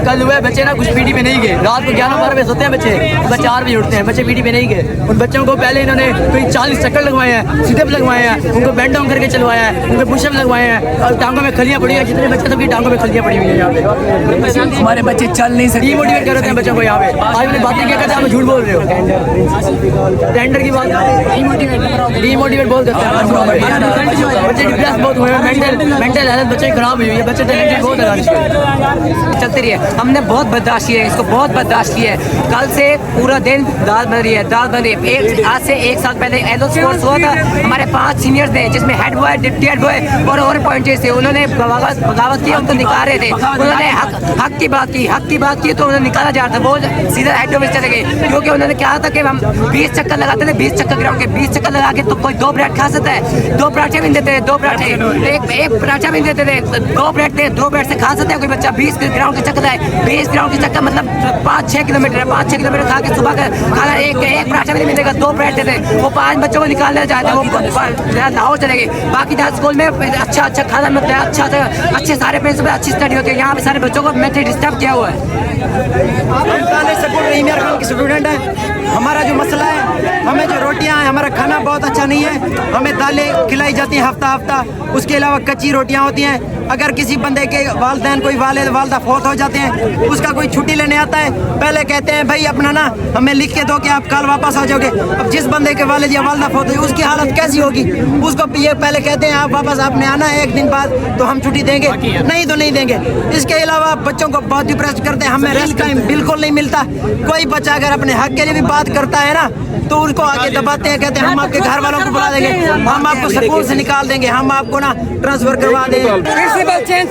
कल हुआ बच्चे ना कुछ पीटी पे नहीं गए, रात को 11-12 बजे सोते हैं बच्चे, सुबह 4 बजे उठते हैं, बच्चे पीटी पे नहीं गए। उन बच्चों को पहले इन्होंने कोई 40 चक्कर लगवाए हैं, सिटअप लगवाए हैं, उनको बेंड डाउन करके चलवाया है, उनको पुशअप लगवाए हैं और टांगों में खलियां पड़ी है। जितने बच्चे सबकी टांगों में खलियां पड़ी हुई है यहाँ पे। हमारे बच्चे चल नहीं सकते, डीमोटिवेट कर रहे हैं बच्चों को यहाँ पे। आज मैंने बातें क्या कहते हैं, आप झूठ बोल रहे हो। टेंडर की बात डीमोटिवेट बहुत करते हैं बच्चे, डिप्रेस बहुत हुए हैं, मेंटल हेल्थ बच्चे खराब हुई है, बच्चे टैलेंटेड बहुत है। चलती रही है, हमने बहुत बर्दाश्त किया है, इसको बहुत बर्दाश्त किया है। कल से पूरा दिन दाल बन रही है, दाल बन रही है। आज से 1 साल पहले एलो स्पोर्ट्स हुआ था, हमारे 5 सीनियर्स थे जिसमें head boy, deputy head boy और पॉइंटर्स थे। उन्होंने बगावत की, उनको निकाल रहे थे। उन्होंने हक की बात की तो उन्हें निकाला जा रहा था, वो सीधा हेड ऑफिस चले गए क्योंकि उन्होंने कहा था कि हम 20 चक्कर लगाते थे, 20 चक्कर ग्राउंड के 20 चक्कर लगा के तो कोई 2 ब्रेड खा सकता है। 2 पराठे भी देते थे, 2 पराठे, एक पराठा भी देते थे, 2 ब्रेड थे, 2 ब्रेड से खा सकता है कोई बच्चा। 20 ग्राउंड के चक्कर है, 20 ग्राउंड के चक्कर मतलब 5-6 किलोमीटर है, 5-6 किलोमीटर खा के सुबह का खाना एक पराठा भी नहीं मिलेगा। 2 ब्रेड देते, वो 5 बच्चों को निकालना चाहते हैं, वो लाहौर चले गए। बाकी स्कूल में अच्छा खाना मिलता है, अच्छे सारे प्रिंसिपल अच्छी स्टडी होती है। यहाँ पे सारे बच्चों को मेंटली डिस्टर्ब किया हुआ है। रहीम यार खान के स्टूडेंट है। हमारा जो मसला है, हमें जो रोटियां हैं, हमारा खाना बहुत अच्छा नहीं है। हमें दालें खिलाई जाती हैं हफ्ता, उसके अलावा कच्ची रोटियां होती हैं। अगर किसी बंदे के वालिदैन कोई वालिदा फौत हो जाते हैं, उसका कोई छुट्टी लेने आता है, पहले कहते हैं भाई अपना ना हमें लिख के दो कि आप कल वापस आ जाओगे। अब जिस बंदे के वालिद या वालिदा फौत हुई, उसकी हालत कैसी होगी? उसको ये पहले कहते हैं आप वापस आपने आना है 1 दिन बाद तो हम छुट्टी देंगे, नहीं तो नहीं देंगे। इसके अलावा बच्चों को बहुत डिप्रेस करते हैं, हमें रेस्ट टाइम बिल्कुल नहीं मिलता। कोई बच्चा अगर अपने हक के लिए भी बात करता है ना तो उसको आगे दबाते हैं, कहते हैं हम आपके घर वालों को बुला देंगे, हम आपको स्कूल से निकाल देंगे, हम आपको ना ट्रांसफर करवा देंगे। प्रिंसिपल चेंज,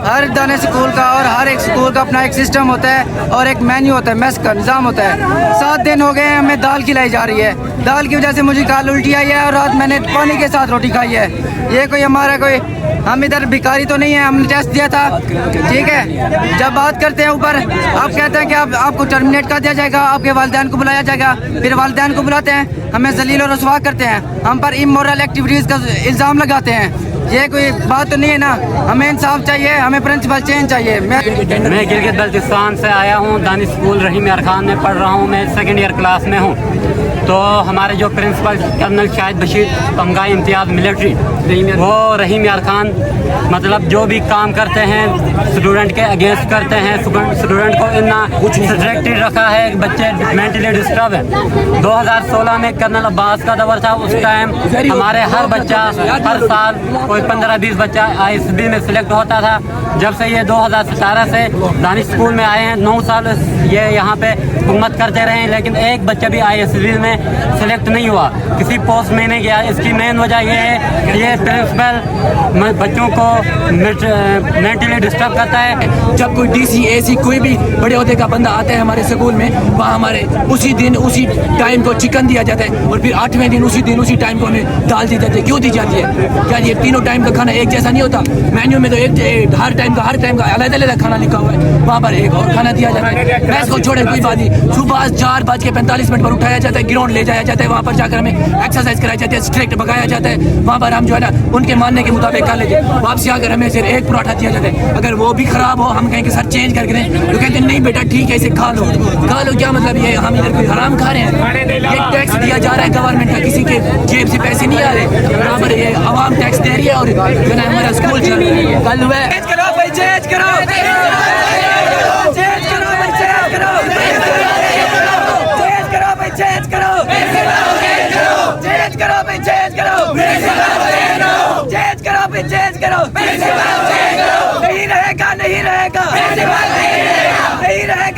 हर दाने स्कूल का और हर एक स्कूल का अपना एक सिस्टम होता है और एक मेन्यू होता है, मेस का निज़ाम होता है। 7 दिन हो गए हैं हमें दाल खिलाई जा रही है, दाल की वजह से मुझे कल उल्टी आई है और रात मैंने पानी के साथ रोटी खाई है। ये कोई हमारा कोई, हम इधर भिखारी तो नहीं है, हमने टेस्ट दिया था, ठीक है। जब बात करते हैं ऊपर, आप कहते हैं कि आपको टर्मिनेट कर दिया जाएगा, आपके वालिदैन को बुलाया जाएगा, फिर वालिदैन को बुलाते हैं, हमें जलील और रसवा करते हैं, हम पर इमोरल एक्टिविटीज़ का इल्ज़ाम लगाते हैं। ये कोई बात तो नहीं है ना, हमें इंसाफ चाहिए, हमें प्रिंसिपल चेंज चाहिए। मैं गिलगित बल्तिस्तान से आया हूँ, दानिश स्कूल रहीम यार खान में पढ़ रहा हूँ, मैं 2nd ईयर क्लास में हूँ। तो हमारे जो प्रिंसिपल कर्नल शाहिद बशीर तमगा इम्तियाज़ मिलिट्री, वो रहीम यार खान मतलब जो भी काम करते हैं स्टूडेंट के अगेंस्ट करते हैं। स्टूडेंट को इतना रिस्ट्रिक्टेड रखा है, बच्चे मेंटली डिस्टर्ब है। 2016 में कर्नल अब्बास का दौर था, उस टाइम हमारे हर बच्चा हर साल कोई 15-20 बच्चा ISB में सिलेक्ट होता था। जब से ये 2017 से दानिश स्कूल में आए हैं, 9 साल ये यहाँ पे हुकूमत करते रहे, लेकिन एक बच्चा भी ISB में सिलेक्ट नहीं हुआ, किसी पोस्ट में नहीं गया। इसकी मेन वजह ये है कि ये प्रिंसिपल बच्चों को मेंटली डिस्टर्ब करता है। जब कोई DC AC कोई भी बड़े ओहदे का बंदा आता है हमारे स्कूल में, वहाँ हमारे उसी दिन उसी टाइम को चिकन दिया जाता है और फिर 8वें दिन उसी टाइम को हमें दाल दी जाती है। क्यों दी जाती है? क्या ये तीनों टाइम का खाना एक जैसा नहीं होता? मेन्यू में तो हर टाइम का अलग खाना लिखा हुआ है, वहाँ पर एक और खाना दिया जाता है। मैच को छोड़े कोई बात नहीं, सुबह 4:45 पर उठाया जाता है, ग्राउंड ले जाया जाता है, वहाँ पर जाकर हमें एक्सरसाइज कराई जाती है, स्ट्रिक्ट भगाया जाता है। वहाँ पर हम जो है ना उनके मानने के मुताबिक खा लेते हैं। वापसी आकर हमें सिर्फ 1 पराठा दिया जाता है। अगर वो भी खराब हो, हम कहें कि सर चेंज करके दें, तो कहते हैं नहीं बेटा ठीक है इसे खा लो। क्या मतलब ये हम इधर कोई हराम खा रहे हैं? ये टैक्स दिया जा रहा है गवर्नमेंट का, किसी के जेब से पैसे नहीं आ रहे, बराबर ये आवाम टैक्स दे रही है और जो है हमारा स्कूल चल रहा है। कल हुआ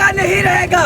नहीं रहेगा।